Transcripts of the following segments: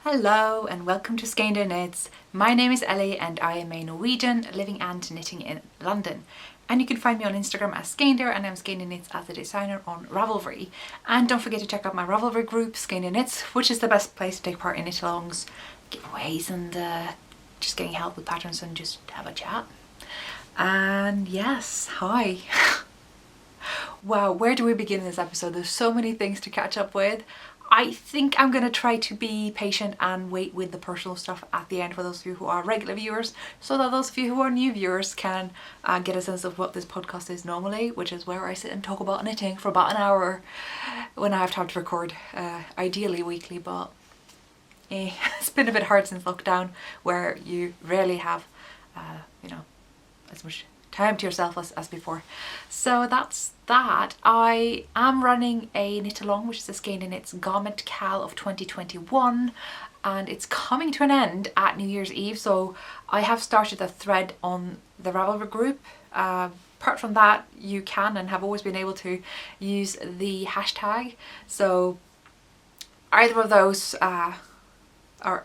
Hello and welcome to Skeindeer Knits. My name is Ellie and I am a Norwegian living and knitting in London. And you can find me on Instagram as Skeindeer, and I'm Skeindeer Knits as a designer on Ravelry. And don't forget to check out my Ravelry group, Skeindeer Knits, which is the best place to take part in knit-alongs, giveaways and just getting help with patterns and just have a chat. And yes, hi. Wow, where do we begin this episode? There's so many things to catch up with. I think I'm going to try to be patient and wait with the personal stuff at the end for those of you who are regular viewers, so that those of you who are new viewers can get a sense of what this podcast is normally, which is where I sit and talk about knitting for about an hour when I have time to record, ideally weekly, but it's been a bit hard since lockdown, where you rarely have, as much time to yourself as before. So that's that. I am running a knit along, which is a Skeindeer Knits Garment KAL of 2021, and it's coming to an end at New Year's Eve, so I have started a thread on the Ravelry group. Apart from that, you can and have always been able to use the hashtag, so either of those are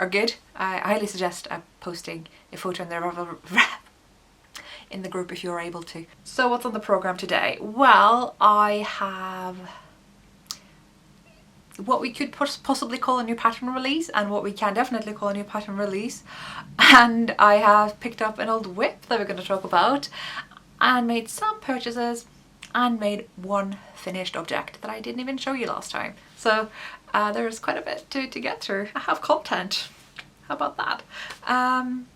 good. I highly suggest posting a photo in the Ravelry in the group if you're able to. So what's on the program today? Well, I have what we could possibly call a new pattern release, and what we can definitely call a new pattern release. And I have picked up an old whip that we're going to talk about, and made some purchases, and made one finished object that I didn't even show you last time. So there's quite a bit to get through. I have content. How about that?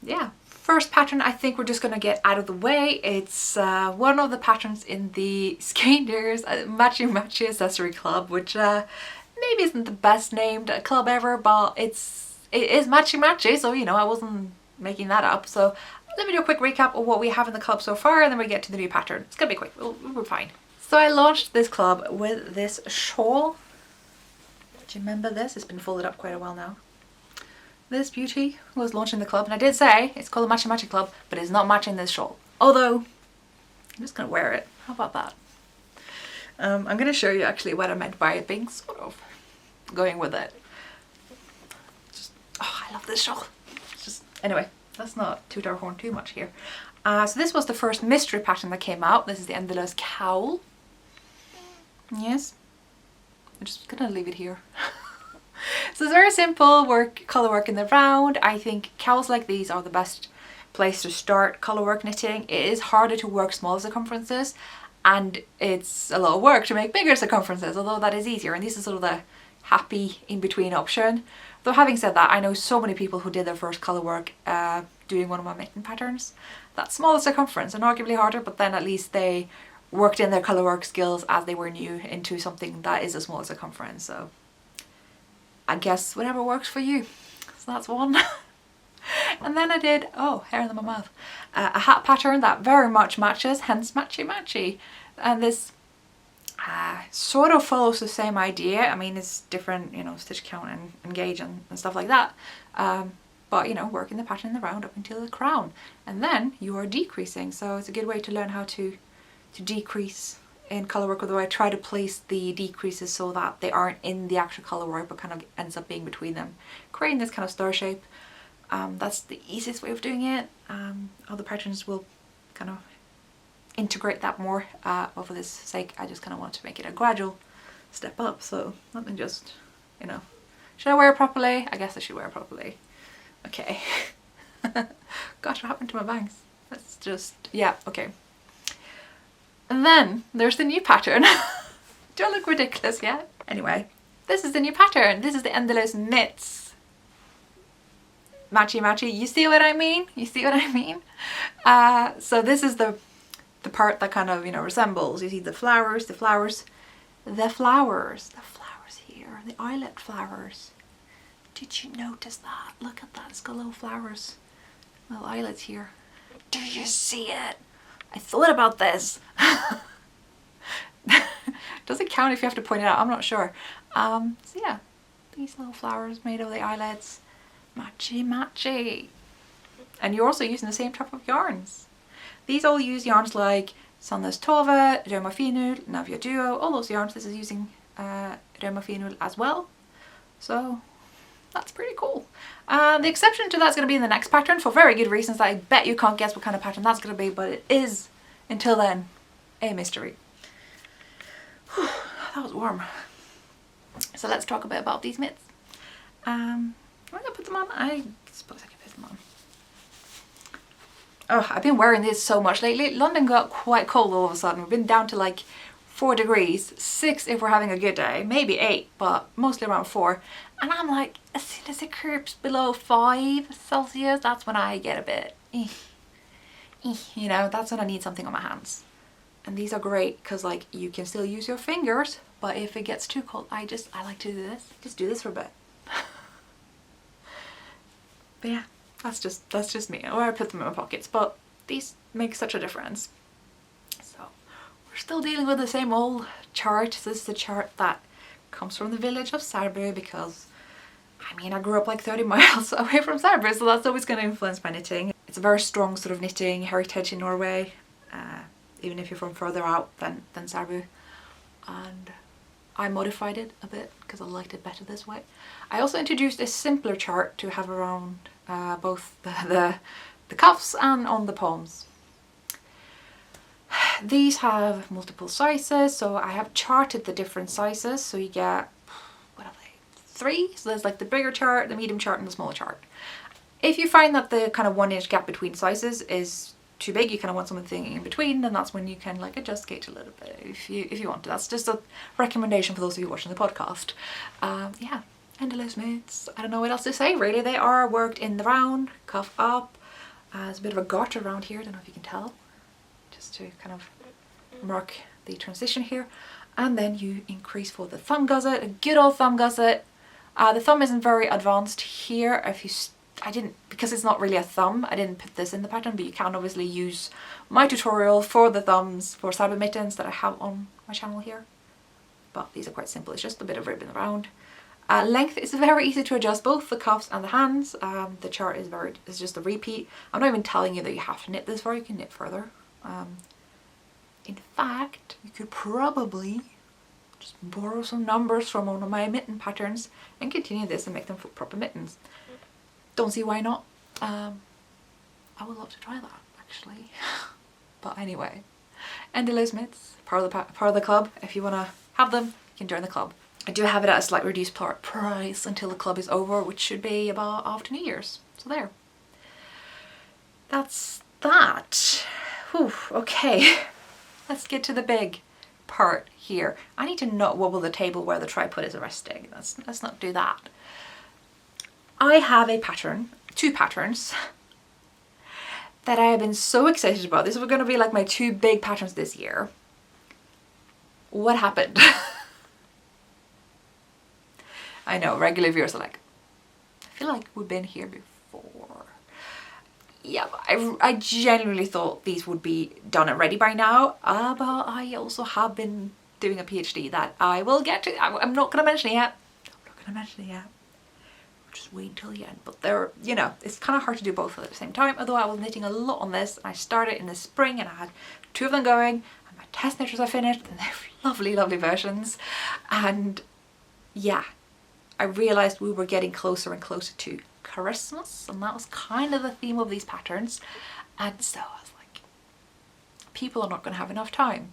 Yeah. First pattern, I think we're just going to get out of the way. It's one of the patterns in the Skeindeer's Matchy Matchy Accessory Club, which maybe isn't the best named club ever, but it is matchy matchy, so you know, I wasn't making that up. So let me do a quick recap of what we have in the club so far, and then we get to the new pattern. It's gonna be quick, we're fine. So I launched this club with this shawl. Do you remember this? It's been folded up quite a while now. This beauty was launched in the club, and I did say it's called the Matchy Matchy Club, but it's not matching this shawl. Although, I'm just going to wear it. How about that? I'm going to show you actually what I meant by it being sort of going with it. I love this shawl. Anyway, let's not toot our horn too much here. So this was the first mystery pattern that came out. This is the Endeløs KAL. Yes. I'm just going to leave it here. So it's very simple colour work in the round. I think KALs like these are the best place to start colour work knitting. It is harder to work small circumferences, and it's a lot of work to make bigger circumferences, although that is easier, and this is sort of the happy in-between option. Though having said that, I know so many people who did their first colour work doing one of my mitten patterns. That smaller circumference and arguably harder, but then at least they worked in their colour work skills as they were new into something that is a smaller circumference. So I guess whatever works for you. So that's one. And then I did, hair in my mouth, a hat pattern that very much matches, hence matchy matchy. And this sort of follows the same idea. I mean, it's different, you know, stitch count and gauge and stuff like that. But, you know, working the pattern in the round up until the crown. And then you are decreasing. So it's a good way to learn how to decrease in colour work, although I try to place the decreases so that they aren't in the actual colour work but kind of ends up being between them, creating this kind of star shape. That's the easiest way of doing it. Other patterns will kind of integrate that more, but for this sake I just kind of want to make it a gradual step up. So let me just, you know, should I wear it properly? I guess I should wear it properly. Okay. Gosh, what happened to my bangs? Let's just, yeah, okay. And then there's the new pattern. Do I look ridiculous yet? Anyway, this is the new pattern. This is the Endeløs Knits Matchy Matchy. You see what I mean? You see what I mean? So this is the part that kind of, you know, resembles. You see the flowers here, the eyelet flowers. Did you notice that? Look at that, it's got little flowers, little eyelets here. Do you see it? I thought about this. Does it count if you have to point it out? I'm not sure. So yeah, these little flowers made of the eyelets. Matchy matchy. And you're also using the same type of yarns. These all use yarns like Sandnes Tove, Røma Finul, Navia Duo, all those yarns. This is using Røma Finul as well. So that's pretty cool. The exception to that's going to be in the next pattern for very good reasons that I bet you can't guess what kind of pattern that's going to be, but it is, until then, a mystery. Whew, that was warm. So let's talk a bit about these mitts. Am I going to put them on? I suppose I can put them on. Oh, I've been wearing these so much lately. London got quite cold all of a sudden. We've been down to like 4 degrees, 6 if we're having a good day, maybe 8, but mostly around 4. And I'm like, as soon as it creeps below 5 Celsius, that's when I get a bit, you know, that's when I need something on my hands. And these are great because like you can still use your fingers, but if it gets too cold, I like to do this. Just do this for a bit. But yeah, that's just me. Or I put them in my pockets, but these make such a difference. So we're still dealing with the same old chart. This is the chart that comes from the village of Sourcebook because, I mean, I grew up like 30 miles away from Sourcebook, so that's always going to influence my knitting. It's a very strong sort of knitting heritage in Norway, even if you're from further out than Sourcebook. And I modified it a bit because I liked it better this way. I also introduced a simpler chart to have around both the cuffs and on the palms. These have multiple sizes, so I have charted the different sizes. So you get, what are they, 3? So there's like the bigger chart, the medium chart and the smaller chart. If you find that the kind of 1 inch gap between sizes is too big, you kind of want something in between, then that's when you can like adjust gauge a little bit if you want to. That's just a recommendation for those of you watching the podcast. Yeah, endless mitts. I don't know what else to say really. They are worked in the round, cuff up. There's a bit of a garter around here, I don't know if you can tell, just to kind of mark the transition here. And then you increase for the thumb gusset, a good old thumb gusset. The thumb isn't very advanced here. I didn't, because it's not really a thumb, I didn't put this in the pattern, but you can obviously use my tutorial for the thumbs for Sourcebook mittens that I have on my channel here. But these are quite simple, it's just a bit of ribbon around. Length is very easy to adjust, both the cuffs and the hands. The chart is just a repeat. I'm not even telling you that you have to knit this far, you can knit further. In fact, you could probably just borrow some numbers from one of my mitten patterns and continue this and make them proper mittens. Don't see why not. I would love to try that actually. But anyway, endless mitts, part of the club. If you want to have them, you can join the club. I do have it at a slightly reduced price until the club is over, which should be about after New Year's. So there. That's that. Whew, okay. Let's get to the big part here. I need to not wobble the table where the tripod is resting. Let's not do that. I have a pattern, 2 patterns, that I have been so excited about. These were going to be like my 2 big patterns this year. What happened? I know, regular viewers are like, I feel like we've been here before. Yeah, I genuinely thought these would be done and ready by now, but I also have been doing a PhD that I will get to. I'm not going to mention it yet. Just wait until the end. But they're, you know, it's kind of hard to do both at the same time, although I was knitting a lot on this. I started in the spring and I had 2 of them going, and my test knitters are finished and they're lovely, lovely versions. And yeah, I realized we were getting closer and closer to Christmas, and that was kind of the theme of these patterns. And so I was like, people are not going to have enough time.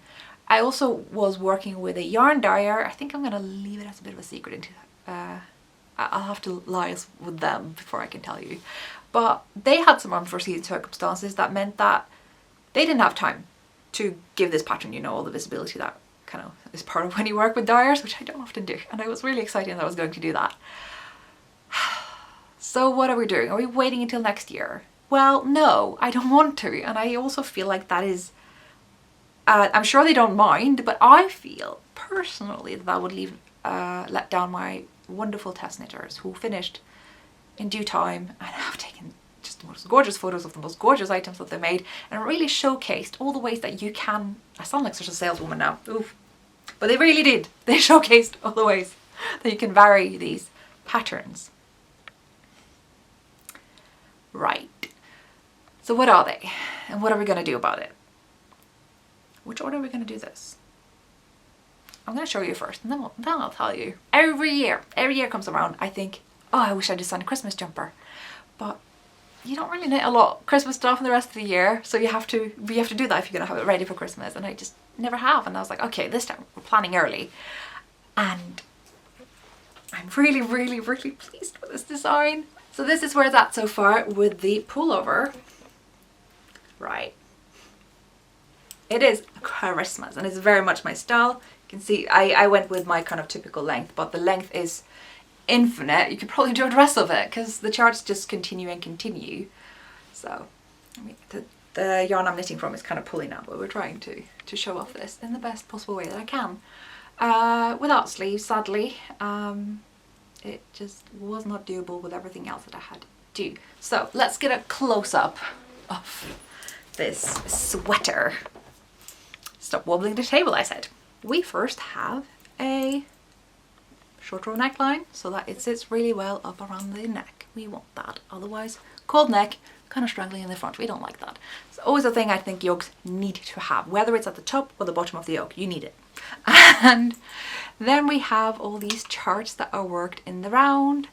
I also was working with a yarn dyer. I think I'm going to leave it as a bit of a secret into I'll have to liaise with them before I can tell you. But they had some unforeseen circumstances that meant that they didn't have time to give this pattern, you know, all the visibility that kind of is part of when you work with dyers, which I don't often do. And I was really excited that I was going to do that. So what are we doing? Are we waiting until next year? Well, no, I don't want to. And I also feel like that is, I'm sure they don't mind, but I feel personally that would let down my wonderful test knitters who finished in due time and have taken just the most gorgeous photos of the most gorgeous items that they made and really showcased all the ways that you can, I sound like such a saleswoman now, oof, but they really did. They showcased all the ways that you can vary these patterns. Right, so what are they and what are we going to do about it? Which order are we going to do this? I'm going to show you first and then I'll tell you. Every year comes around, I think, oh, I wish I designed a Christmas jumper. But you don't really knit a lot of Christmas stuff in the rest of the year, so you have to do that if you're gonna have it ready for Christmas, and I just never have. And I was like, okay, this time we're planning early, and I'm really, really, really pleased with this design. So this is where it's at so far with the pullover. Right. It is Christmas, and it's very much my style. You can see I went with my kind of typical length, but the length is infinite. You could probably do a dress of it because the charts just continue and continue. So I mean, the yarn I'm knitting from is kind of pulling out, but we're trying to show off this in the best possible way that I can. Without sleeves, sadly. It just was not doable with everything else that I had to do. So let's get a close-up of this sweater. Stop wobbling the table, I said. We first have a short row neckline so that it sits really well up around the neck. We want that, otherwise cold neck, kind of straggling in the front. We don't like that. It's always a thing I think yokes need to have, whether it's at the top or the bottom of the yoke, you need it. And then we have all these charts that are worked in the round,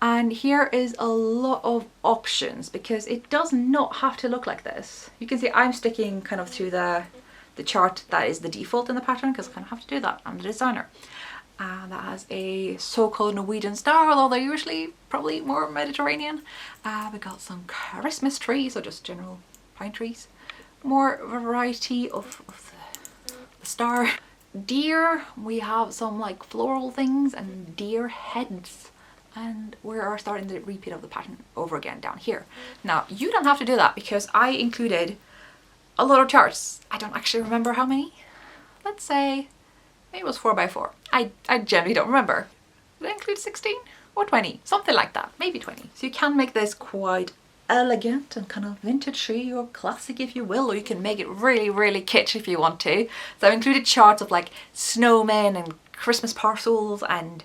and here is a lot of options because it does not have to look like this. You can see I'm sticking kind of to the chart that is the default in the pattern because I kind of have to do that. I'm the designer. That has a so-called Norwegian star, although they're usually probably more Mediterranean. We got some Christmas trees, or just general pine trees. More variety of the star. Deer, we have some like floral things and deer heads. And we are starting the repeat of the pattern over again down here. Now, you don't have to do that because I included a lot of charts. I don't actually remember how many. Let's say maybe it was 4x4. I generally don't remember. Did I include 16 or 20? Something like that, maybe 20. So you can make this quite elegant and kind of vintagey or classic if you will, or you can make it really, really kitsch if you want to. So I've included charts of like snowmen and Christmas parcels and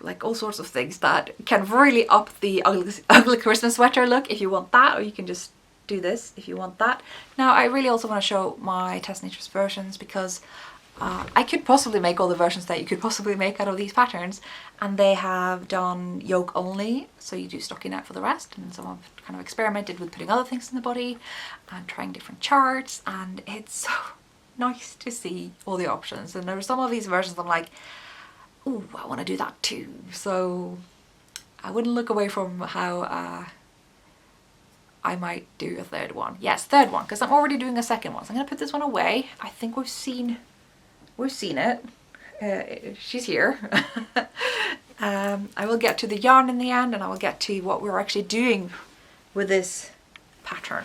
like all sorts of things that can really up the ugly Christmas sweater look if you want that, or you can just do this if you want that. Now I really also want to show my test knitters versions because I could possibly make all the versions that you could possibly make out of these patterns, and they have done yoke only, so you do stockinette for the rest, and some have kind of experimented with putting other things in the body and trying different charts, and it's so nice to see all the options. And there are some of these versions I'm like, ooh, I want to do that too. So I wouldn't look away from how I might do a third one. Yes, third one, because I'm already doing a second one. So I'm going to put this one away. I think we've seen it. She's here. I will get to the yarn in the end, and I will get to what we're actually doing with this pattern.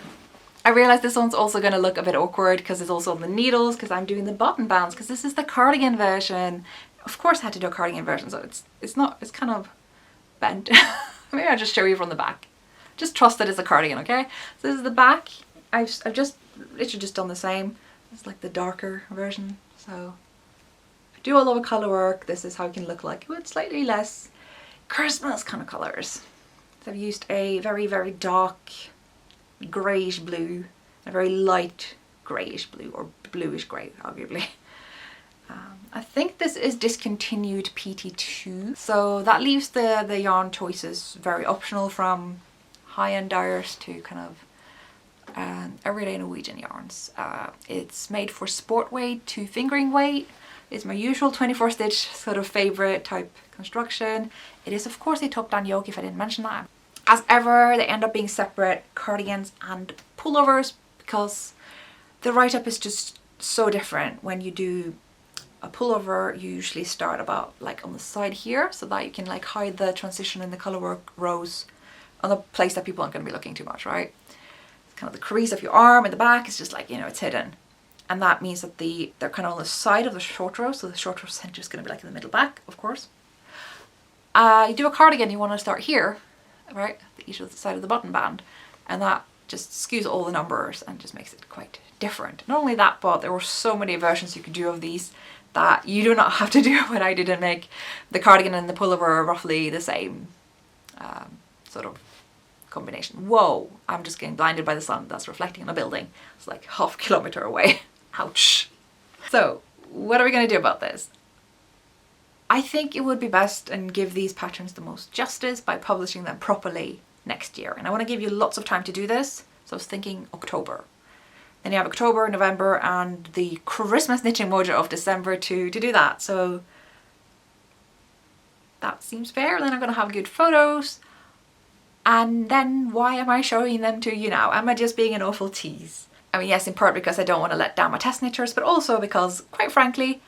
I realize this one's also going to look a bit awkward because it's also on the needles, because I'm doing the button bands, because this is the cardigan version. Of course I had to do a cardigan version, so it's kind of bent. Maybe I'll just show you from the back. Just trust that it's a cardigan, okay? So this is the back. I've just literally just done the same. It's like the darker version. So if you do a lot of colour work, this is how it can look like with slightly less Christmas kind of colours. So I've used a very, very dark greyish blue, a very light greyish blue, or bluish grey arguably. I think this is discontinued PT2, so that leaves the yarn choices very optional, from high-end dyers to kind of everyday Norwegian yarns. It's made for sport weight to fingering weight. It's my usual 24 stitch sort of favourite type construction. It is of course a top-down yoke, if I didn't mention that. As ever, they end up being separate cardigans and pullovers because the write-up is just so different. When you do a pullover, you usually start about like on the side here, so that you can like hide the transition in the colour work rows on the place that people aren't going to be looking too much, right? It's kind of the crease of your arm in the back is just like, you know, it's hidden. And that means that they're kind of on the side of the short row, so the short row centre is going to be like in the middle back, of course. You do a cardigan, you want to start here, right, each side of the button band, and that just skews all the numbers and just makes it quite different. Not only that, but there were so many versions you could do of these that you do not have to do what I did and make the cardigan and the pullover roughly the same sort of combination. Whoa, I'm just getting blinded by the sun that's reflecting on a building. It's like half a kilometre away. Ouch. So what are we going to do about this? I think it would be best and give these patterns the most justice by publishing them properly next year. And I want to give you lots of time to do this. So I was thinking October. Then you have October, November, and the Christmas knitting mojo of December to do that. So that seems fair. Then I'm going to have good photos. And then why am I showing them to you now? Am I just being an awful tease? I mean, yes, in part because I don't want to let down my test knitters, but also because, quite frankly,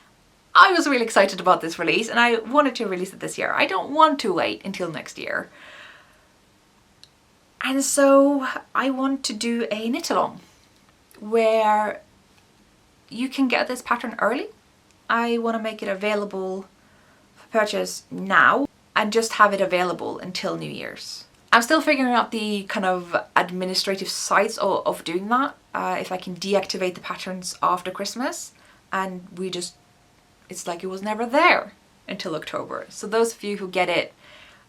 I was really excited about this release and I wanted to release it this year. I don't want to wait until next year. And so I want to do a knit along where you can get this pattern early. I want to make it available for purchase now and just have it available until New Year's. I'm still figuring out the kind of administrative sides of doing that. If I can deactivate the patterns after Christmas and it's like it was never there until October. So those of you who get it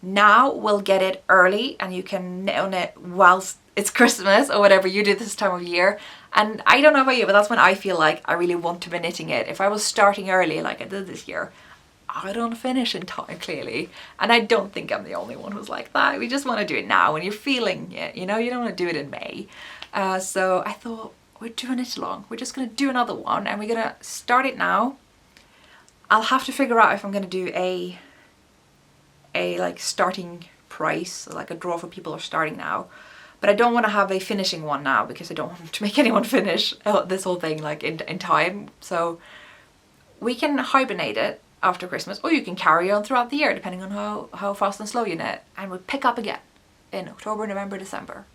now will get it early and you can knit on it whilst it's Christmas or whatever you do this time of year. And I don't know about you, but that's when I feel like I really want to be knitting it. If I was starting early like I did this year, I don't finish in time, clearly. And I don't think I'm the only one who's like that. We just want to do it now when you're feeling it, you know, you don't want to do it in May. So I thought we'd do a knit along. We're just going to do another one and we're going to start it now. I'll have to figure out if I'm going to do a like starting price, like a draw for people who are starting now. But I don't want to have a finishing one now because I don't want to make anyone finish this whole thing like in time. So we can hibernate it after Christmas, or you can carry on throughout the year depending on how fast and slow you knit, and we'll pick up again in October, November, December.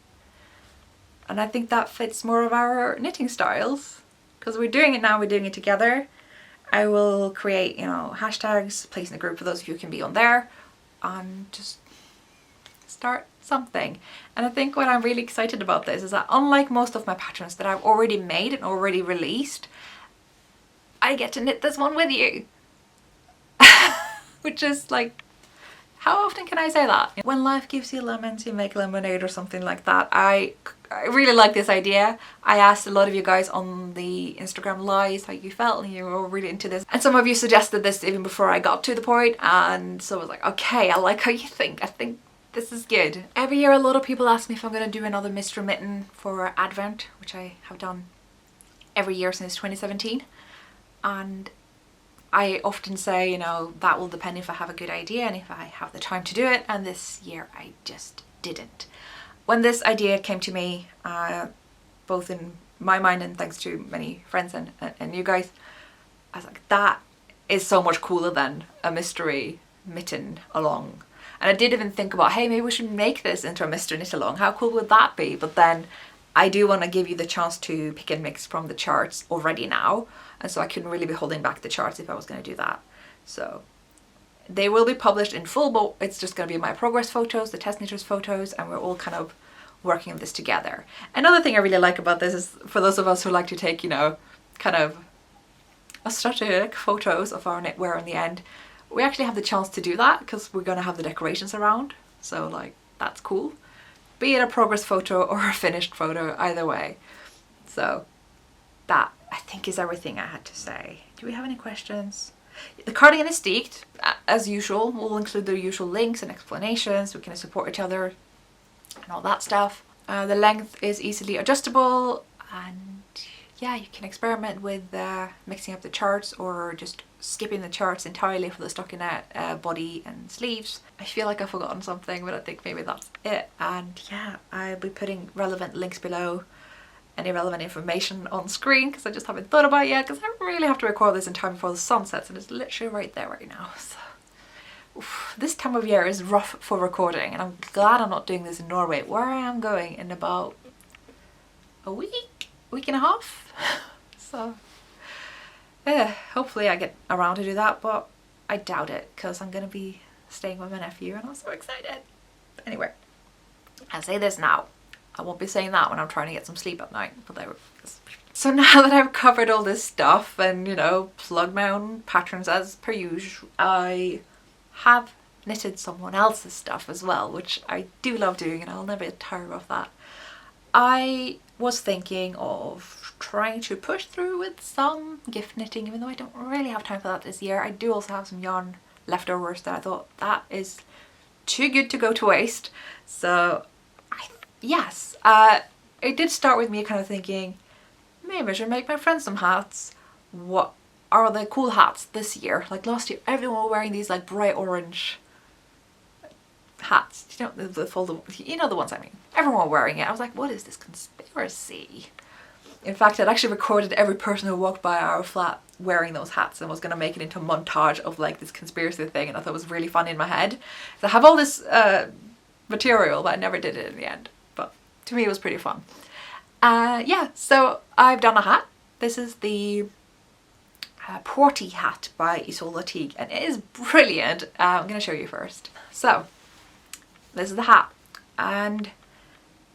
And I think that fits more of our knitting styles because we're doing it now, we're doing it together. I will create, you know, hashtags, place in a group for those of you who can be on there, and just start something. And I think what I'm really excited about this is that unlike most of my patterns that I've already made and already released, I get to knit this one with you. Which is like, how often can I say that? When life gives you lemons, you make lemonade or something like that. I really like this idea. I asked a lot of you guys on the Instagram lives how you felt and you were all really into this. And some of you suggested this even before I got to the point, and so I was like, okay, I like how you think. I think this is good. Every year a lot of people ask me if I'm going to do another mystery mitten for Advent, which I have done every year since 2017. And I often say, you know, that will depend if I have a good idea and if I have the time to do it, and this year I just didn't. When this idea came to me, both in my mind and thanks to many friends and you guys, I was like, that is so much cooler than a mystery mitten along. And I did even think about, hey, maybe we should make this into a mystery knit along. How cool would that be? But then I do want to give you the chance to pick and mix from the charts already now. And so I couldn't really be holding back the charts if I was going to do that. So they will be published in full, but it's just going to be my progress photos, the test knitters photos, and we're all kind of working on this together. Another thing I really like about this is for those of us who like to take, you know, kind of aesthetic photos of our knitwear in the end, we actually have the chance to do that because we're going to have the decorations around. So like, that's cool. Be it a progress photo or a finished photo, either way. So that, I think, is everything I had to say. Do we have any questions? The cardigan is steeked, as usual. We'll include the usual links and explanations. We can support each other and all that stuff. The length is easily adjustable, and yeah, you can experiment with mixing up the charts or just skipping the charts entirely for the stockinette body and sleeves. I feel like I've forgotten something, but I think maybe that's it. And yeah, I'll be putting relevant links below, any relevant information on screen, because I just haven't thought about it yet, because I really have to record this in time before the sun sets, and it's literally right there right now. So oof, this time of year is rough for recording, and I'm glad I'm not doing this in Norway, where I am going in about a week and a half. So yeah, hopefully I get around to do that, but I doubt it because I'm gonna be staying with my nephew and I'm so excited. But anyway, I say this now, I won't be saying that when I'm trying to get some sleep at night. But so now that I've covered all this stuff and, you know, plugged my own patterns as per usual, I have knitted someone else's stuff as well, which I do love doing and I'll never tire of that. I was thinking of trying to push through with some gift knitting, even though I don't really have time for that this year. I do also have some yarn leftovers that I thought that is too good to go to waste. So yes, it did start with me kind of thinking, maybe I should make my friends some hats. What are the cool hats this year? Like last year, everyone was wearing these like bright orange hats. You know, the foldable, you know the ones I mean. Everyone was wearing it. I was like, what is this conspiracy? In fact, I'd actually recorded every person who walked by our flat wearing those hats and was going to make it into a montage of like this conspiracy thing, and I thought it was really fun in my head. So I have all this material, but I never did it in the end. But to me it was pretty fun. Yeah, so I've done a hat. This is the Porty hat by Isolde Teague, and it is brilliant. I'm going to show you first. So this is the hat, and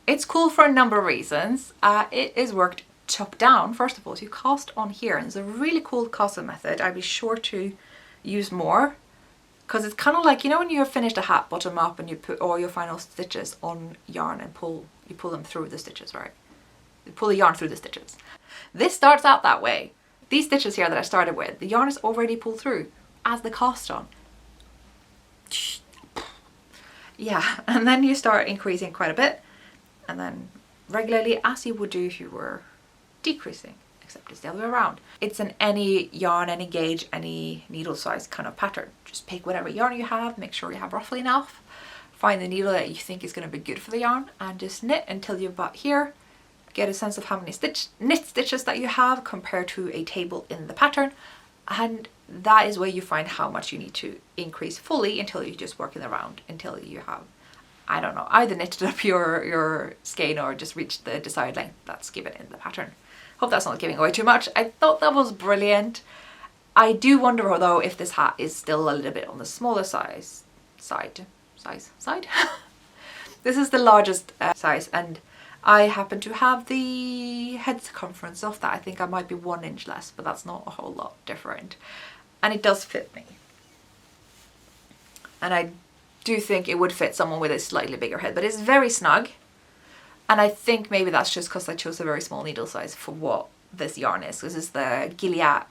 it's cool for a number of reasons. It is worked top down. First of all, so you cast on here, and it's a really cool casting method. I'd be sure to use more, because it's kind of like, you know, when you have finished a hat bottom up and you put all your final stitches on yarn and you pull them through the stitches, right? You pull the yarn through the stitches. This starts out that way. These stitches here that I started with, the yarn is already pulled through as the cast on. Yeah, and then you start increasing quite a bit, and then regularly, as you would do if you were decreasing, except it's the other way around. It's an any yarn, any gauge, any needle size kind of pattern. Just pick whatever yarn you have, make sure you have roughly enough, find the needle that you think is going to be good for the yarn, and just knit until you've got here. Get a sense of how many knit stitches that you have compared to a table in the pattern, and that is where you find how much you need to increase fully until you're just working around until you have, I don't know, either knitted up your skein or just reached the desired length that's given in the pattern. Hope that's not giving away too much. I thought that was brilliant. I do wonder though if this hat is still a little bit on the smaller side. This is the largest size, and I happen to have the head circumference of that. I think I might be 1 inch less, but that's not a whole lot different. And it does fit me. And I do think it would fit someone with a slightly bigger head, but it's very snug. And I think maybe that's just because I chose a very small needle size for what this yarn is. This is the Gilead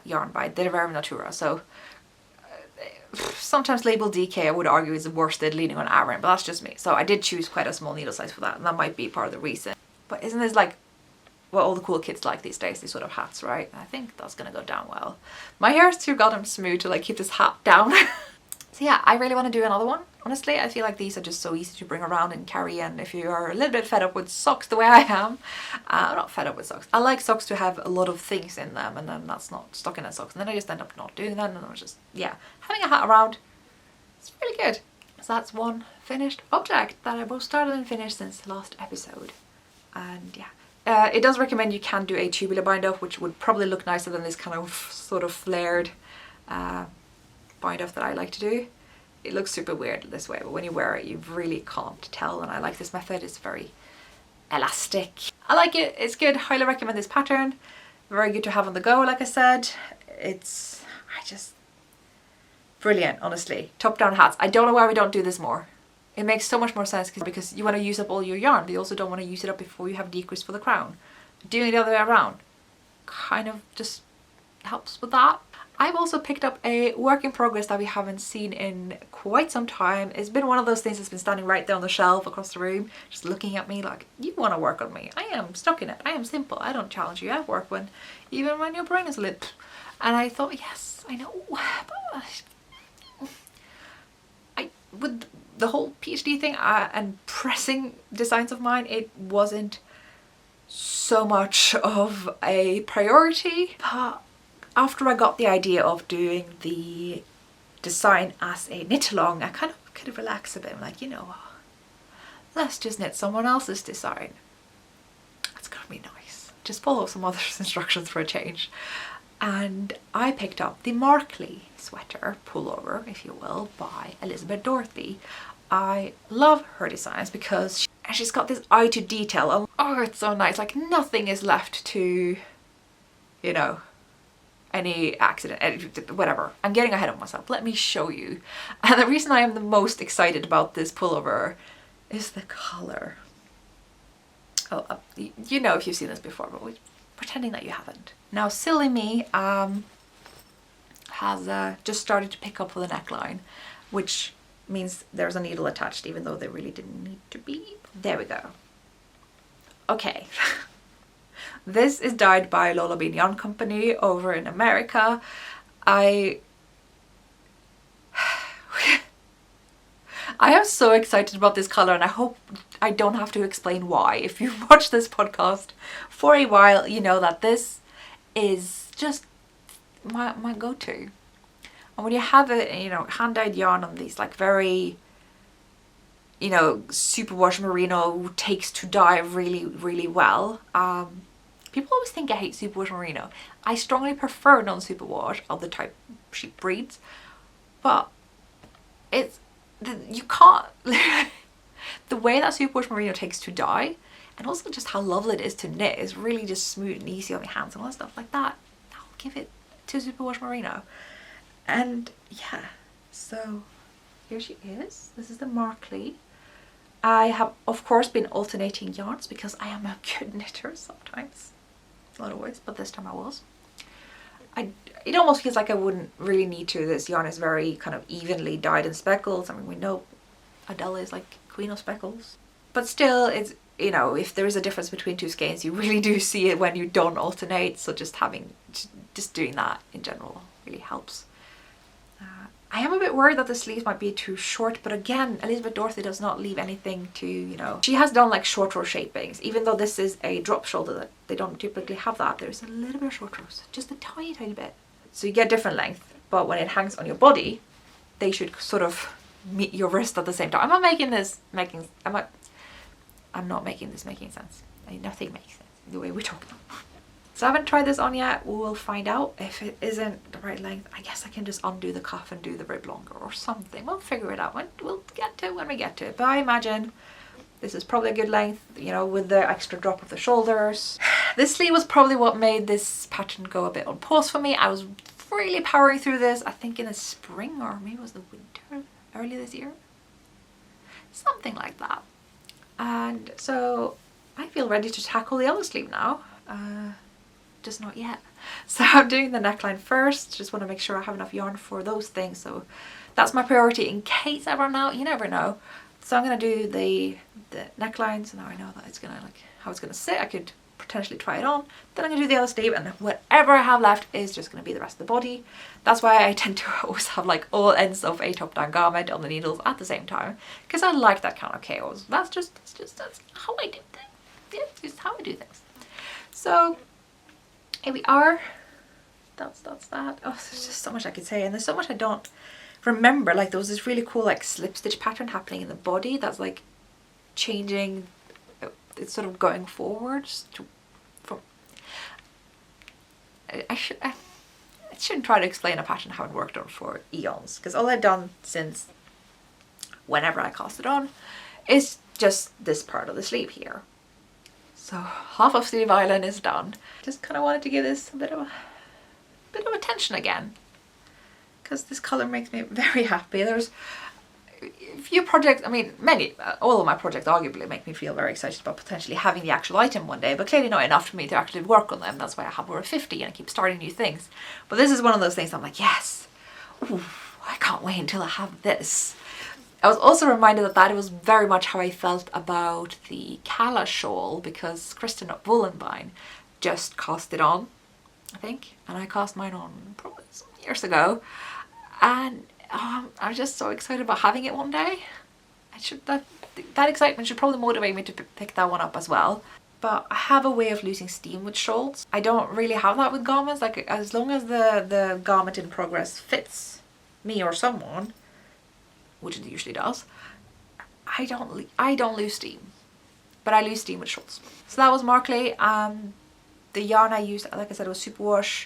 yarn by Derivative Natura. So sometimes labeled DK, I would argue, is worsted leaning on Aran, but that's just me. So I did choose quite a small needle size for that, and that might be part of the reason. But isn't this like what all the cool kids like these days, these sort of hats, right? I think that's gonna go down well. My hair is too goddamn smooth to like keep this hat down. So yeah, I really want to do another one. Honestly, I feel like these are just so easy to bring around and carry, and if you are a little bit fed up with socks the way I am, I'm not fed up with socks. I like socks to have a lot of things in them, and then that's not stuck in a socks, and then I just end up not doing that, and I'm just, yeah, having a hat around, it's really good. So that's one finished object that I both started and finished since the last episode. And yeah, it does recommend you can do a tubular bind off, which would probably look nicer than this kind of sort of flared bind off that I like to do. It looks super weird this way, but when you wear it, you really can't tell, and I like this method. It's very elastic. I like it. It's good. Highly recommend this pattern. Very good to have on the go, like I said. It's brilliant, honestly. Top down hats. I don't know why we don't do this more. It makes so much more sense because you want to use up all your yarn, but you also don't want to use it up before you have decrease for the crown. Doing it the other way around kind of just helps with that. I've also picked up a work in progress that we haven't seen in quite some time. It's been one of those things that's been standing right there on the shelf across the room, just looking at me like, you want to work on me. I am stuck in it. I am simple. I don't challenge you. I work even when your brain is lit. And I thought, yes, I know. But with the whole PhD thing and pressing designs of mine, it wasn't so much of a priority. But after I got the idea of doing the design as a knit along, I kind of could relax a bit. I'm like, you know, let's just knit someone else's design. That's gonna be nice. Just follow some other instructions for a change. And I picked up the Markley sweater pullover, if you will, by Elizabeth Dorothy. I love her designs because she's got this eye to detail. Oh, it's so nice. Like nothing is left to, you know, any accident, whatever. I'm getting ahead of myself. Let me show you. And the reason I am the most excited about this pullover is the color. Oh, you know if you've seen this before, but pretending that you haven't. Now, silly me, has just started to pick up with a neckline, which means there's a needle attached, even though there really didn't need to be. There we go. Okay. This is dyed by Lola Bean Yarn Company over in America. I am so excited about this color, and I hope I don't have to explain why. If you've watched this podcast for a while, you know that this is just my go-to. And when you have a, you know, hand-dyed yarn on these like very, you know, superwash merino takes to dye really, really well. People always think I hate superwash merino. I strongly prefer non-superwash of the type she breeds, but it's, you can't, the way that superwash merino takes to dye, and also just how lovely it is to knit, is really just smooth and easy on your hands and all that stuff like that. I'll give it to superwash merino. And yeah, so here she is. This is the Markley. I have of course been alternating yarns because I am a good knitter sometimes. Not always, but this time I was. It almost feels like I wouldn't really need to. This yarn is very kind of evenly dyed in speckles. I mean, we know Adele is like queen of speckles. But still, it's, you know, if there is a difference between two skeins, you really do see it when you don't alternate. So just doing that in general really helps. I am a bit worried that the sleeves might be too short, but again, Elizabeth Dorothy does not leave anything to, you know, she has done like short row shapings, even though this is a drop shoulder that they don't typically have that. There's a little bit of short rows, just a tiny bit. So you get different length, but when it hangs on your body, they should sort of meet your wrist at the same time. I'm not making this making sense. Nothing makes sense the way we talk now. So I haven't tried this on yet. We will find out. If it isn't the right length, I guess I can just undo the cuff and do the rib longer or something. We'll figure it out. We'll get to it when we get to it. But I imagine this is probably a good length, you know, with the extra drop of the shoulders. This sleeve was probably what made this pattern go a bit on pause for me. I was really powering through this, I think in the spring, or maybe it was the winter, early this year. Something like that. And so I feel ready to tackle the other sleeve now. Just not yet. So I'm doing the neckline first. Just want to make sure I have enough yarn for those things. So that's my priority in case I run out. You never know. So I'm going to do the neckline. So now I know that it's going to, like, how it's going to sit. I could potentially try it on. Then I'm going to do the other sleeve, and whatever I have left is just going to be the rest of the body. That's why I tend to always have like all ends of a top down garment on the needles at the same time, because I like that kind of chaos. That's how I do things. Yeah, it's just how I do things. So here we are. That's that. Oh, there's just so much I could say, and there's so much I don't remember. Like there was this really cool like slip stitch pattern happening in the body that's like changing. It's sort of going forwards from. I shouldn't try to explain a pattern I haven't worked on for eons, because all I've done since whenever I cast it on is just this part of the sleeve here. So half of Sleeve Island is done. Just kind of wanted to give this a bit of attention again, because this color makes me very happy. There's a few projects, I mean all of my projects arguably make me feel very excited about potentially having the actual item one day, but clearly not enough for me to actually work on them. That's why I have over 50 and I keep starting new things. But this is one of those things I'm like, yes, ooh, I can't wait until I have this. I was also reminded that was very much how I felt about the KAL shawl, because Kristen at Woolenbein just cast it on, I think, and I cast mine on probably some years ago, and I'm just so excited about having it one day. That excitement should probably motivate me to pick that one up as well. But I have a way of losing steam with shawls. I don't really have that with garments. Like as long as the garment in progress fits me or someone, which it usually does, I don't lose steam. But I lose steam with shawls. So that was Markley. The yarn I used, like I said, was superwash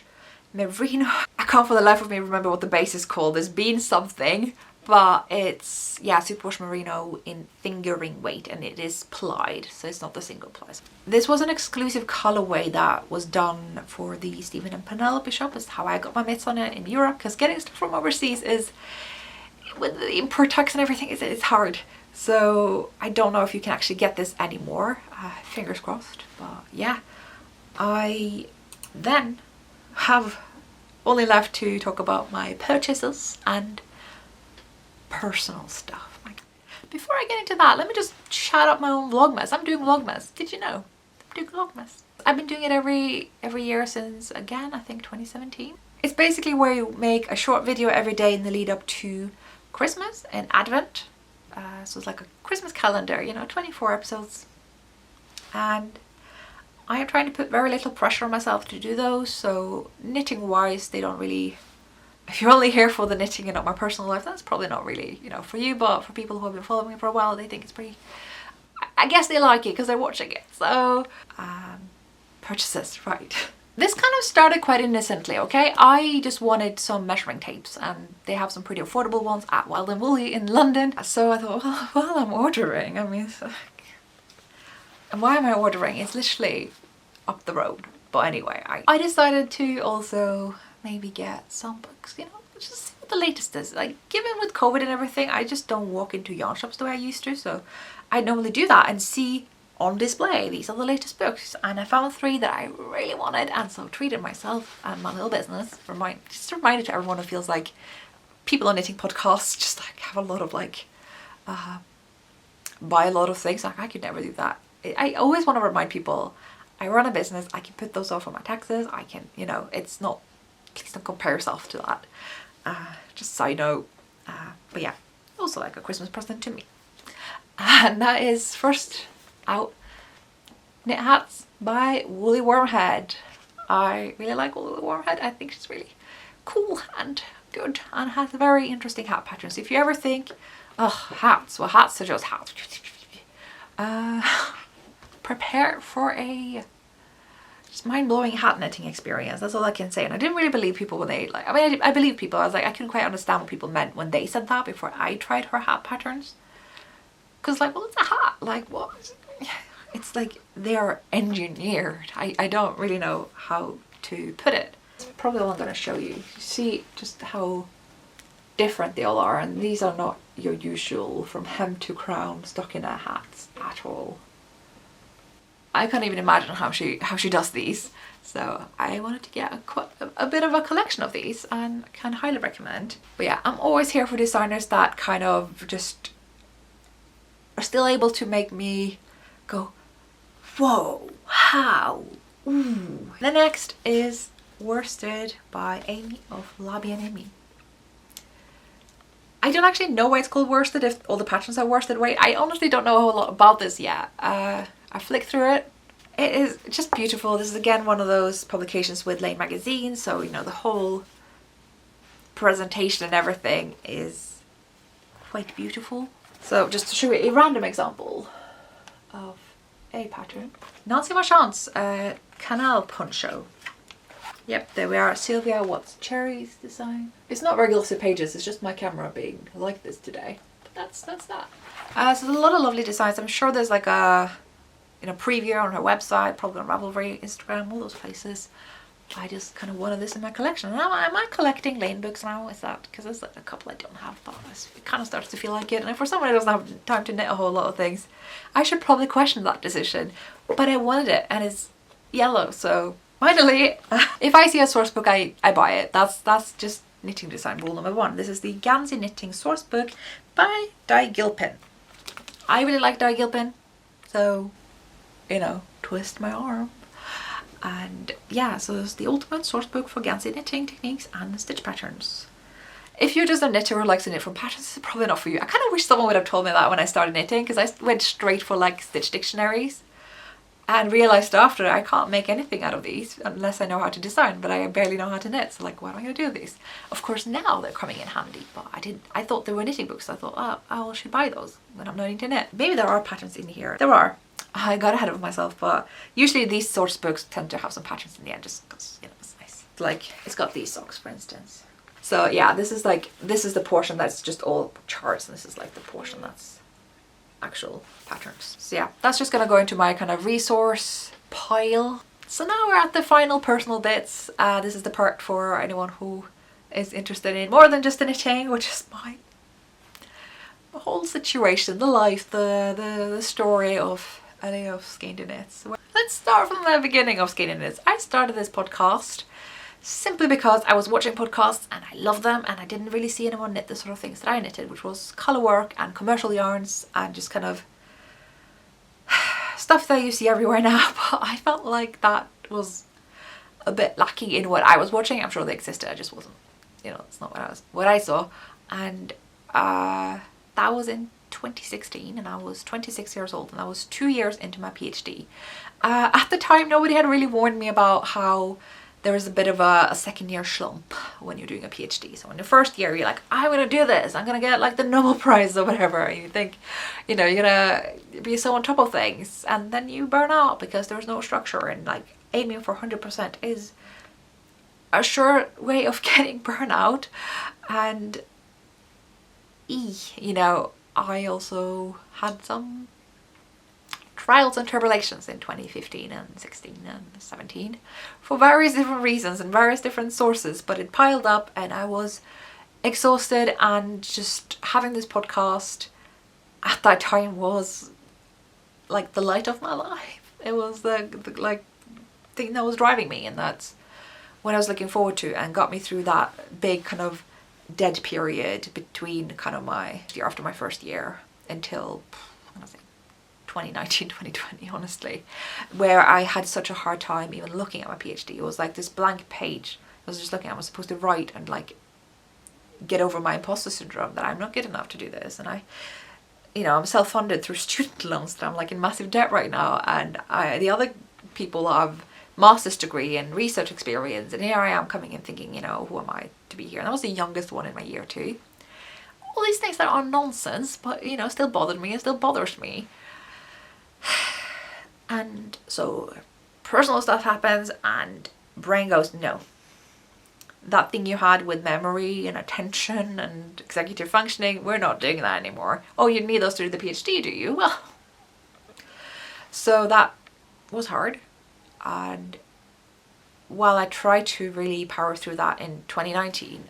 merino. I can't for the life of me remember what the base is called. There's been something, but it's, yeah, superwash merino in fingering weight, and it is plied, so it's not the single ply. This was an exclusive colorway that was done for the Stephen and Penelope shop. It's how I got my mitts on it in Europe, because getting stuff from overseas is, with the import tax and everything, it's hard. So I don't know if you can actually get this anymore. Fingers crossed. But yeah, I then have only left to talk about my purchases and personal stuff. Before I get into that, let me just shout out my own Vlogmas. I'm doing Vlogmas. Did you know? I'm doing Vlogmas. I've been doing it every year since, again, I think 2017. It's basically where you make a short video every day in the lead up to Christmas and Advent. So it's like a Christmas calendar, you know, 24 episodes. And I am trying to put very little pressure on myself to do those. So knitting wise, they don't really, if you're only here for the knitting and not my personal life, that's probably not really, you know, for you. But for people who have been following me for a while, they think it's pretty, I guess they like it because they're watching it. So purchases, right. This kind of started quite innocently, okay? I just wanted some measuring tapes and they have some pretty affordable ones at Wild and Woolly in London. So I thought, well, I'm ordering. I mean, and why am I ordering? It's literally up the road. But anyway, I decided to also maybe get some books, you know, just see what the latest is. Like, given with COVID and everything, I just don't walk into yarn shops the way I used to. So I normally do that and see on display, these are the latest books, and I found 3 that I really wanted, and so treated myself and my little business. Just a reminder to everyone who feels like people on knitting podcasts just like have a lot of like buy a lot of things. Like, I could never do that. I always want to remind people I run a business. I can put those off on my taxes. I can, you know, it's not, please don't compare yourself to that. Just side note. But yeah, also like a Christmas present to me. And that is first out, knit hats by Woolly Wormhead. I really like Woolly Wormhead. I think she's really cool and good and has a very interesting hat pattern. So if you ever think, oh, hats, well, hats are just hats, prepare for a just mind-blowing hat knitting experience. That's all I can say. And I didn't really believe people when they, like, I mean, I believe people. I was like, I couldn't quite understand what people meant when they said that before I tried her hat patterns. Because, like, well, it's a hat. Like, what? It's like they're engineered. I don't really know how to put it. It's probably all I'm going to show you. You see just how different they all are, and these are not your usual from hem to crown stockinette hats at all. I can't even imagine how she does these. So I wanted to get a bit of a collection of these and can highly recommend. But yeah, I'm always here for designers that kind of just are still able to make me go, whoa, how, ooh. The next is Worsted by Aimée of Labby and Aimée. I don't actually know why it's called worsted, if all the patterns are worsted weight. I honestly don't know a whole lot about this yet. I flicked through it. It is just beautiful. This is again one of those publications with Lane magazine, so you know the whole presentation and everything is quite beautiful. So just to show you a random example of a pattern. Nancy Marchand's KAL poncho. Yep, there we are. Sylvia Watts Cherry's design. It's not very glossy pages, it's just my camera being like this today. But that's that. So there's a lot of lovely designs. I'm sure there's like a preview on her website, probably on Ravelry, Instagram, all those places. I just kind of wanted this in my collection. And am I collecting Lane books now? Is that because there's like a couple I don't have, but it kind of starts to feel like it. And for someone who doesn't have time to knit a whole lot of things, I should probably question that decision. But I wanted it, and it's yellow, so finally, if I see a source book, I buy it. That's just knitting design rule number 1. This is the Gansey Knitting Source Book by Di Gilpin. I really like Di Gilpin, so you know, twist my arm. And yeah, so it's the ultimate source book for Gansey knitting techniques and stitch patterns. If you're just a knitter who likes to knit from patterns, this is probably not for you. I kind of wish someone would have told me that when I started knitting, because I went straight for like stitch dictionaries and realized after I can't make anything out of these unless I know how to design, but I barely know how to knit. So like, what am I going to do with these? Of course now they're coming in handy, but I thought they were knitting books. So I thought, oh, I should buy those when I'm learning to knit. Maybe there are patterns in here. There are. I got ahead of myself, but usually these source books tend to have some patterns in the end just because, you know, it's nice. Like, it's got these socks, for instance. So yeah, this is the portion that's just all charts, and this is like the portion that's actual patterns. So yeah, that's just gonna go into my kind of resource pile. So now we're at the final personal bits. This is the part for anyone who is interested in more than just the knitting, which is my whole situation, the life, the story of Aimée of Skeindeer Knits. Let's start from the beginning of Skeindeer Knits. I started this podcast simply because I was watching podcasts and I love them, and I didn't really see anyone knit the sort of things that I knitted, which was colour work and commercial yarns and just kind of stuff that you see everywhere now. But I felt like that was a bit lacking in what I was watching. I'm sure they existed, I just wasn't, you know, it's not what I saw. And that was in 2016, and I was 26 years old, and I was 2 years into my PhD. At the time, nobody had really warned me about how there is a bit of a second year slump when you're doing a PhD. So in the first year, you're like, I'm gonna do this, I'm gonna get like the Nobel Prize or whatever. And you think, you know, you're gonna be so on top of things, and then you burn out because there's no structure, and like aiming for 100% is a sure way of getting burnout. And you know, I also had some trials and tribulations in 2015 and 16 and 17 for various different reasons and various different sources, but it piled up and I was exhausted, and just having this podcast at that time was like the light of my life. It was the like thing that was driving me, and that's what I was looking forward to, and got me through that big kind of dead period between kind of my year after my first year until 2019, 2020, honestly, where I had such a hard time even looking at my PhD. It was like this blank page. I was just looking, I was supposed to write and like get over my imposter syndrome that I'm not good enough to do this. And I, you know, I'm self-funded through student loans that I'm like in massive debt right now. And the other people have master's degree and research experience, and here I am coming in thinking, you know, who am I to be here? And I was the youngest one in my year too. All these things that are nonsense, but you know, still bothered me and still bothers me. And so personal stuff happens and brain goes, no, that thing you had with memory and attention and executive functioning, we're not doing that anymore. Oh, you need those to do the PhD, do you? Well, so that was hard. And while I tried to really power through that in 2019,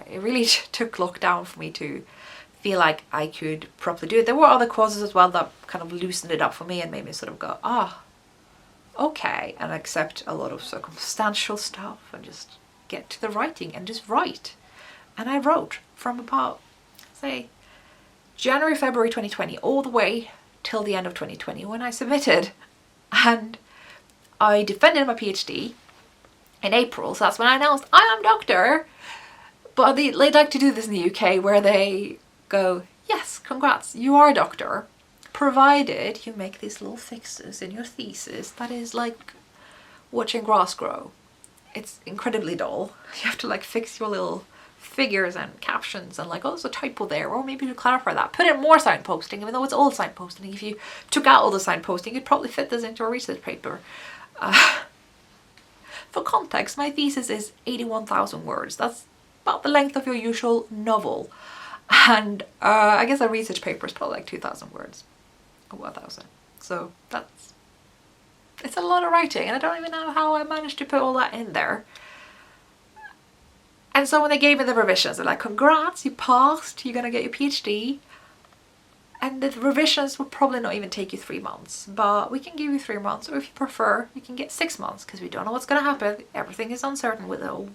it really took lockdown for me to feel like I could properly do it. There were other causes as well that kind of loosened it up for me and made me sort of go, okay, and accept a lot of circumstantial stuff and just get to the writing and just write. And I wrote from about, say, January, February 2020 all the way till the end of 2020 when I submitted. And I defended my PhD in April, so that's when I announced I am doctor. But they like to do this in the UK where they go, yes, congrats, you are a doctor, provided you make these little fixes in your thesis that is like watching grass grow. It's incredibly dull. You have to like fix your little figures and captions and like, oh, there's a typo there, or maybe to clarify that, put in more signposting, even though it's all signposting. If you took out all the signposting, you'd probably fit this into a research paper. For context, my thesis is 81,000 words. That's about the length of your usual novel. And I guess a research paper is probably like 2,000 words or 1,000. So it's a lot of writing, and I don't even know how I managed to put all that in there. And so when they gave me the revisions, they're like, congrats, you passed, you're gonna get your PhD. And the revisions would probably not even take you 3 months, but we can give you 3 months, or if you prefer, you can get 6 months, because we don't know what's gonna happen. Everything is uncertain with the old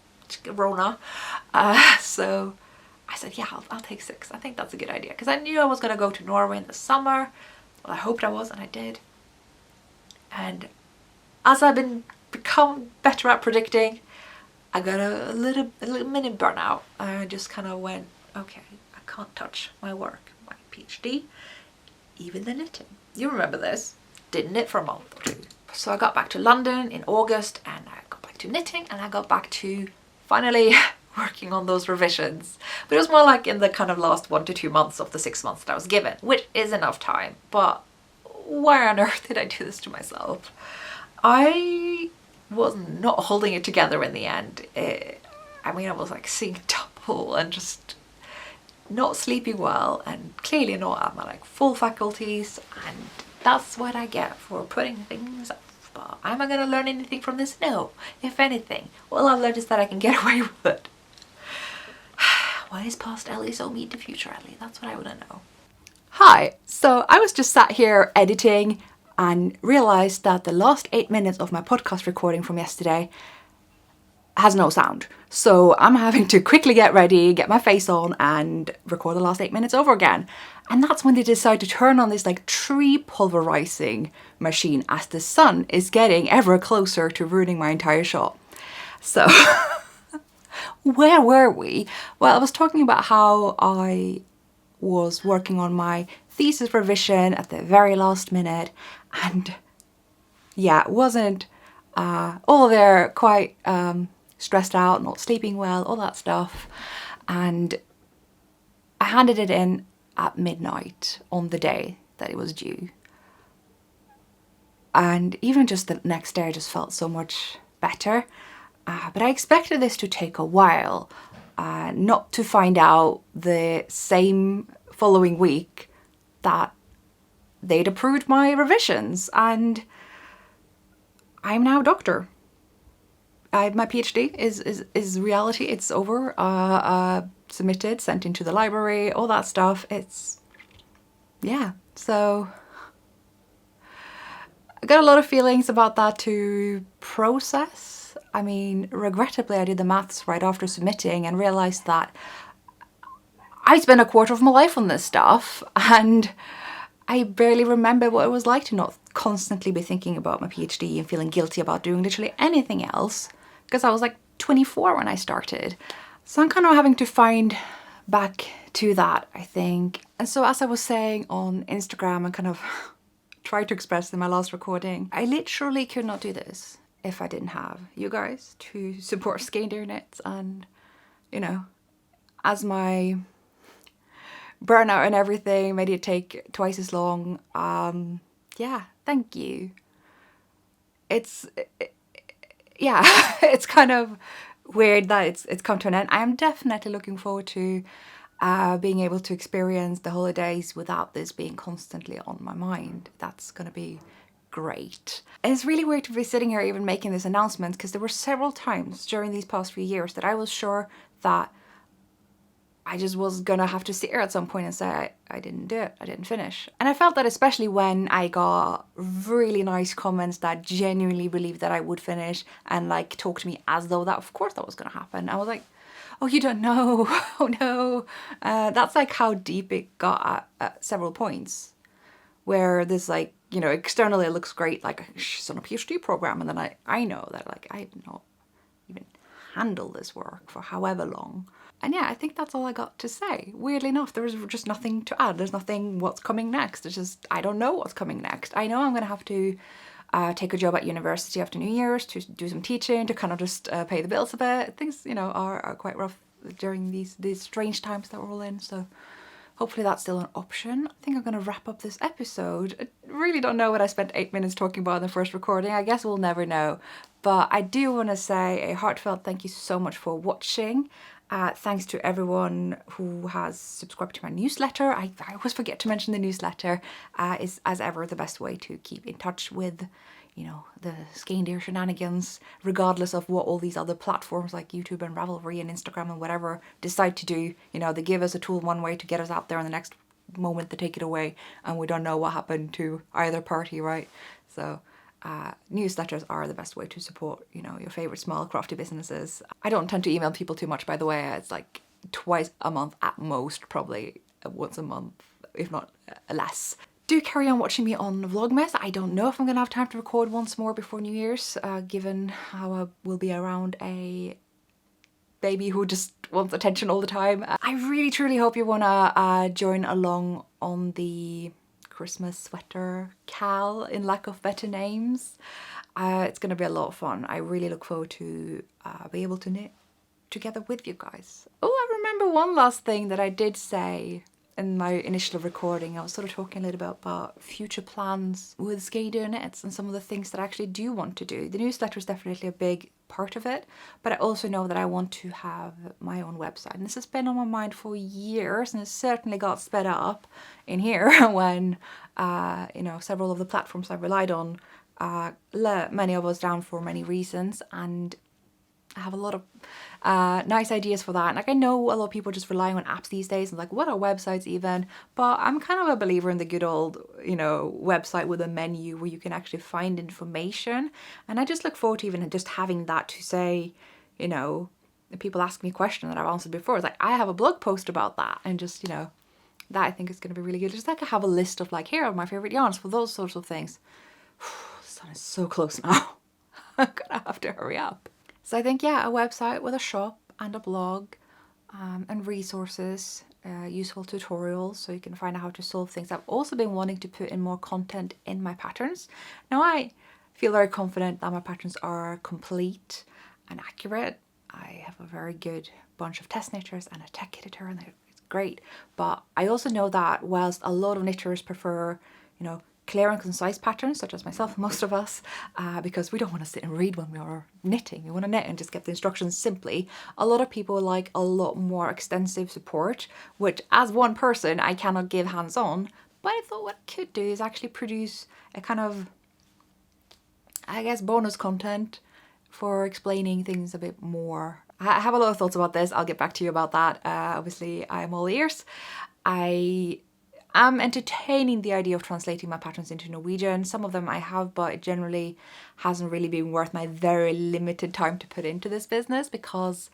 Rona. So I said, yeah, I'll take 6. I think that's a good idea, because I knew I was going to go to Norway in the summer. Well, I hoped I was, and I did. And as I've become better at predicting, I got a little mini burnout. I just kind of went, okay, I can't touch my work, my PhD, even the knitting. You remember this. Didn't knit for a month or 2. So I got back to London in August, and I got back to knitting, and I got back to finally working on those revisions. But it was more like in the kind of last 1 to 2 months of the 6 months that I was given, which is enough time. But why on earth did I do this to myself? I was not holding it together in the end. I mean, I was like seeing double and just not sleeping well, and clearly not at my like full faculties, and that's what I get for putting things off. But am I gonna learn anything from this? No. If anything, all I've learned is that I can get away with it. Why is past Ellie so mean to future Ellie? That's what I want to know. Hi, so I was just sat here editing and realised that the last 8 minutes of my podcast recording from yesterday has no sound. So I'm having to quickly get ready, get my face on and record the last 8 minutes over again. And that's when they decide to turn on this like tree pulverizing machine as the sun is getting ever closer to ruining my entire shot. So where were we? Well, I was talking about how I was working on my thesis revision at the very last minute, and yeah, wasn't all there, quite stressed out, not sleeping well, all that stuff. And I handed it in at midnight on the day that it was due. And even just the next day I just felt so much better. But I expected this to take a while, not to find out the same following week that they'd approved my revisions, and I'm now a doctor. My PhD is reality. It's over, submitted, sent into the library, all that stuff. It's, yeah, so I got a lot of feelings about that to process. I mean, regrettably, I did the maths right after submitting and realized that I spent a quarter of my life on this stuff, and I barely remember what it was like to not constantly be thinking about my PhD and feeling guilty about doing literally anything else, because I was like 24 when I started. So I'm kind of having to find back to that, I think. And so as I was saying on Instagram and kind of tried to express in my last recording, I literally could not do this if I didn't have you guys to support Skeindeer Knits, and, you know, as my burnout and everything made it take twice as long. Yeah, thank you. Yeah, it's kind of weird that it's come to an end. I am definitely looking forward to being able to experience the holidays without this being constantly on my mind. That's going to be great. And it's really weird to be sitting here even making this announcement, because there were several times during these past few years that I was sure that I just was gonna have to sit here at some point and say I didn't do it, I didn't finish. And I felt that especially when I got really nice comments that genuinely believed that I would finish and like talk to me as though that of course that was gonna happen. I was like, oh, you don't know, oh no. That's like how deep it got at several points, where this like, you know, externally it looks great, like she's on a PhD program, and then I know that like I did not even handle this work for however long. And yeah, I think that's all I got to say. Weirdly enough, there was just nothing to add. There's nothing what's coming next. It's just, I don't know what's coming next. I know I'm going to have to take a job at university after New Year's to do some teaching, to kind of just pay the bills a bit. Things, you know, are quite rough during these strange times that we're all in. So hopefully that's still an option. I think I'm going to wrap up this episode. I really don't know what I spent 8 minutes talking about in the first recording. I guess we'll never know. But I do want to say a heartfelt thank you so much for watching. Thanks to everyone who has subscribed to my newsletter. I always forget to mention the newsletter. Is as ever the best way to keep in touch with, you know, the Skeindeer shenanigans, regardless of what all these other platforms like YouTube and Ravelry and Instagram and whatever decide to do. You know, they give us a tool one way to get us out there, and the next moment they take it away, and we don't know what happened to either party, right? So newsletters are the best way to support, you know, your favorite small crafty businesses. I don't tend to email people too much, by the way. It's like twice a month at most, probably once a month, if not less. Do carry on watching me on Vlogmas. I don't know if I'm gonna have time to record once more before New Year's, given how I will be around a baby who just wants attention all the time. I really truly hope you wanna join along on the Christmas sweater KAL, in lack of better names. It's gonna be a lot of fun. I really look forward to be able to knit together with you guys. Oh, I remember one last thing that I did say in my initial recording. I was sort of talking a little bit about future plans with Skeindeer Knits and some of the things that I actually do want to do. The newsletter is definitely a big part of it, but I also know that I want to have my own website, and this has been on my mind for years, and it certainly got sped up in here when you know, several of the platforms I've relied on let many of us down for many reasons, and I have a lot of nice ideas for that. Like, I know a lot of people are just relying on apps these days and like, what are websites even? But I'm kind of a believer in the good old, you know, website with a menu where you can actually find information. And I just look forward to even just having that to say, you know, people ask me a question that I've answered before. It's like, I have a blog post about that, and just, you know, that I think is going to be really good. Just like I have a list of like, here are my favorite yarns for those sorts of things. The sun is so close now. I'm gonna have to hurry up. So I think, yeah, a website with a shop and a blog and resources, useful tutorials so you can find out how to solve things. I've also been wanting to put in more content in my patterns. Now I feel very confident that my patterns are complete and accurate. I have a very good bunch of test knitters and a tech editor, and it's great. But I also know that whilst a lot of knitters prefer, you know, clear and concise patterns, such as myself and most of us, because we don't want to sit and read when we are knitting. We want to knit and just get the instructions simply. A lot of people like a lot more extensive support, which as one person I cannot give hands-on, but I thought what I could do is actually produce a kind of, I guess, bonus content for explaining things a bit more. I have a lot of thoughts about this. I'll get back to you about that. Obviously, I'm all ears. I am entertaining the idea of translating my patterns into Norwegian. Some of them I have, but it generally hasn't really been worth my very limited time to put into this business, because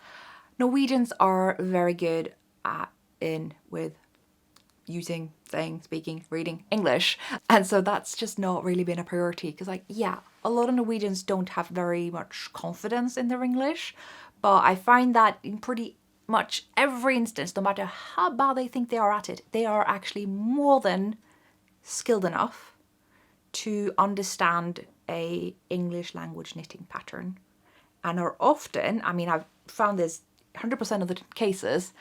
Norwegians are very good with using, saying, speaking, reading English. And so that's just not really been a priority, because like, yeah, a lot of Norwegians don't have very much confidence in their English, but I find that in pretty much every instance, no matter how bad they think they are at it, they are actually more than skilled enough to understand a English language knitting pattern, and are often, I mean, I've found this 100% of the cases,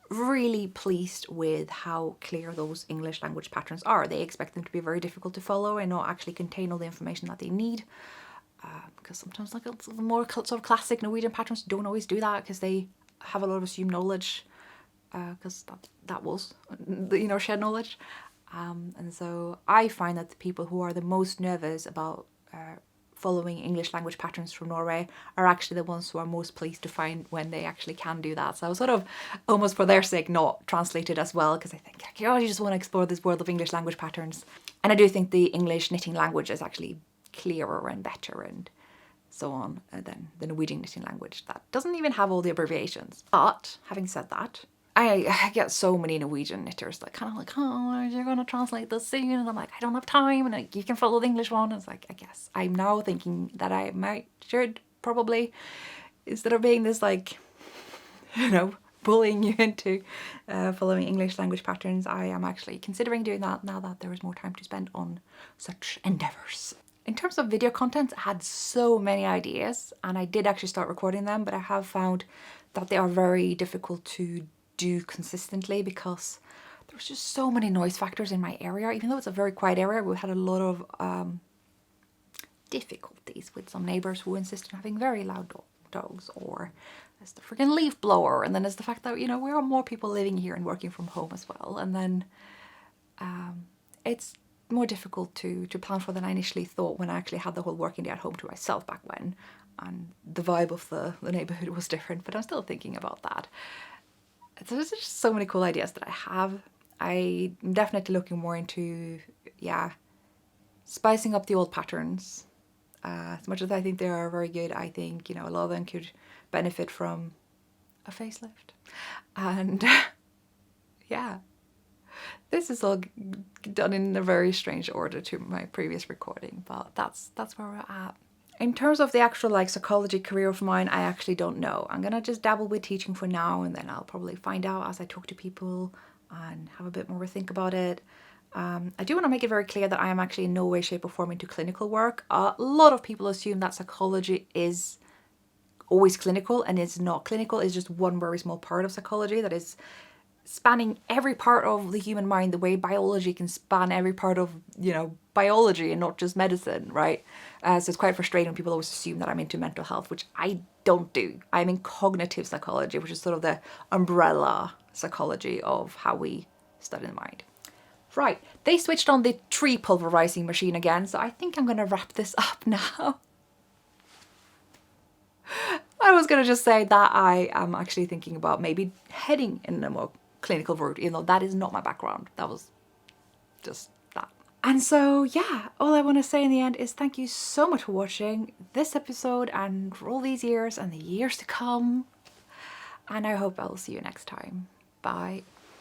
really pleased with how clear those English language patterns are. They expect them to be very difficult to follow and not actually contain all the information that they need, because sometimes like the more sort of classic Norwegian patterns don't always do that, because they have a lot of assumed knowledge, because that was, you know, shared knowledge. And so I find that the people who are the most nervous about following English language patterns from Norway are actually the ones who are most pleased to find when they actually can do that. So I was sort of almost for their sake not translated as well, because I think, oh, you just want to explore this world of English language patterns. And I do think the English knitting language is actually clearer and better and so on than the Norwegian knitting language that doesn't even have all the abbreviations. But having said that, I get so many Norwegian knitters that kind of like, oh, you're going to translate this soon, and I'm like, I don't have time, and like, you can follow the English one. It's like, I guess I'm now thinking that I should probably, instead of being this like, you know, bullying you into following English language patterns, I am actually considering doing that now that there is more time to spend on such endeavors. In terms of video content, I had so many ideas, and I did actually start recording them, but I have found that they are very difficult to do consistently, because there's just so many noise factors in my area. Even though it's a very quiet area, we had a lot of difficulties with some neighbours who insist on having very loud dogs, or there's the freaking leaf blower, and then there's the fact that, you know, there are more people living here and working from home as well, and then it's more difficult to plan for than I initially thought when I actually had the whole working day at home to myself back when, and the vibe of the neighbourhood was different, but I'm still thinking about that. So there's just so many cool ideas that I have. I'm definitely looking more into, yeah, spicing up the old patterns. As much as I think they are very good, I think, you know, a lot of them could benefit from a facelift. And yeah, this is all done in a very strange order to my previous recording, but that's where we're at. In terms of the actual like psychology career of mine, I actually don't know. I'm gonna just dabble with teaching for now, and then I'll probably find out as I talk to people and have a bit more of a think about it. I do want to make it very clear that I am actually in no way, shape or form into clinical work. A lot of people assume that psychology is always clinical, and it's not. Clinical is just one very small part of psychology that is spanning every part of the human mind, the way biology can span every part of, you know, biology and not just medicine, right? So it's quite frustrating when people always assume that I'm into mental health, which I don't do. I'm in cognitive psychology, which is sort of the umbrella psychology of how we study the mind. Right, they switched on the tree pulverizing machine again, so I think I'm gonna wrap this up now. I was gonna just say that I am actually thinking about maybe heading in a more clinical route, even though that is not my background. That was just that. And so yeah, all I want to say in the end is thank you so much for watching this episode and for all these years and the years to come. And I hope I'll see you next time. Bye.